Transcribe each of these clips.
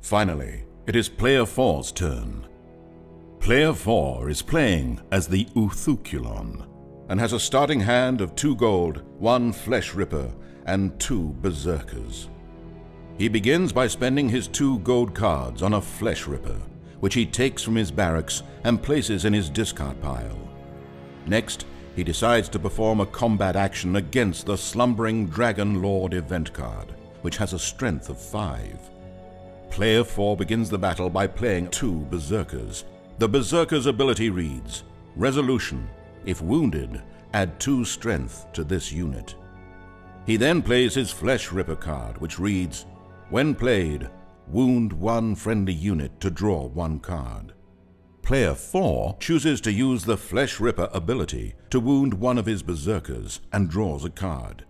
Finally, it is Player 4's turn. Player 4 is playing as the Uthuculon and has a starting hand of 2 gold, 1 Flesh Ripper, and 2 Berserkers. He begins by spending his 2 gold cards on a Flesh Ripper, which he takes from his barracks and places in his discard pile. Next, he decides to perform a combat action against the Slumbering Dragon Lord event card, which has a strength of 5. Player 4 begins the battle by playing 2 Berserkers. The Berserker's ability reads, Resolution: if wounded, add 2 strength to this unit. He then plays his Flesh Ripper card, which reads, when played, wound 1 friendly unit to draw 1 card. Player 4 chooses to use the Flesh Ripper ability to wound 1 of his Berserkers and draws a card.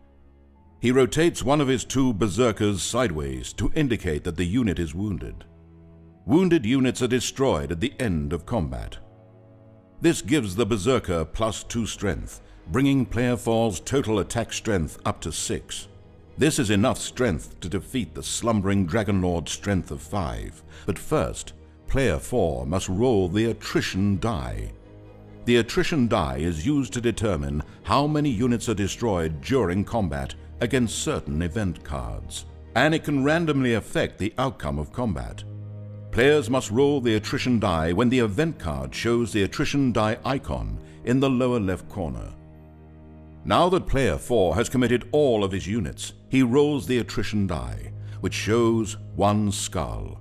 He rotates 1 of his 2 Berserkers sideways to indicate that the unit is wounded. Wounded units are destroyed at the end of combat. This gives the Berserker +2 strength, bringing Player 4's total attack strength up to 6. This is enough strength to defeat the Slumbering Dragon Lord's strength of 5, but first, Player 4 must roll the attrition die. The attrition die is used to determine how many units are destroyed during combat against certain event cards, and it can randomly affect the outcome of combat. Players must roll the attrition die when the event card shows the attrition die icon in the lower left corner. Now that Player 4 has committed all of his units, he rolls the attrition die, which shows 1 skull.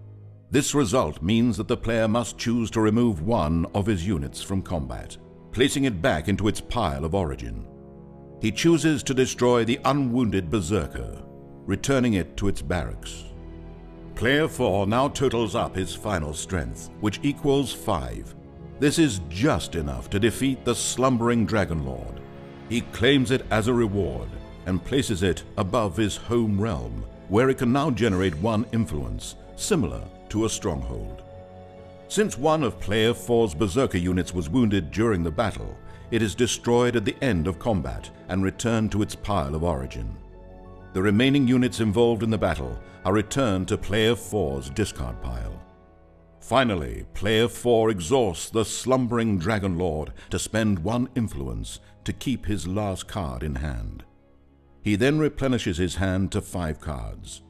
This result means that the player must choose to remove 1 of his units from combat, placing it back into its pile of origin. He chooses to destroy the unwounded Berserker, returning it to its barracks. Player 4 now totals up his final strength, which equals 5. This is just enough to defeat the Slumbering Dragon Lord. He claims it as a reward and places it above his home realm, where it can now generate 1 influence, similar to a stronghold. Since 1 of Player 4's Berserker units was wounded during the battle, it is destroyed at the end of combat and returned to its pile of origin. The remaining units involved in the battle are returned to Player 4's discard pile. Finally, Player 4 exhausts the Slumbering Dragon Lord to spend 1 influence to keep his last card in hand. He then replenishes his hand to 5 cards.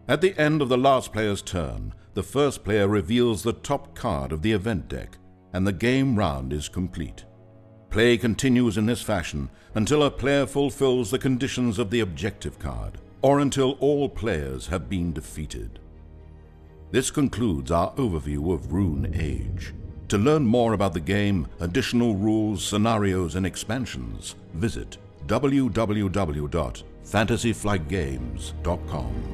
At the end of the last player's turn, the first player reveals the top card of the event deck, and the game round is complete. Play continues in this fashion until a player fulfills the conditions of the objective card, or until all players have been defeated. This concludes our overview of Rune Age. To learn more about the game, additional rules, scenarios, and expansions, visit www.fantasyflightgames.com.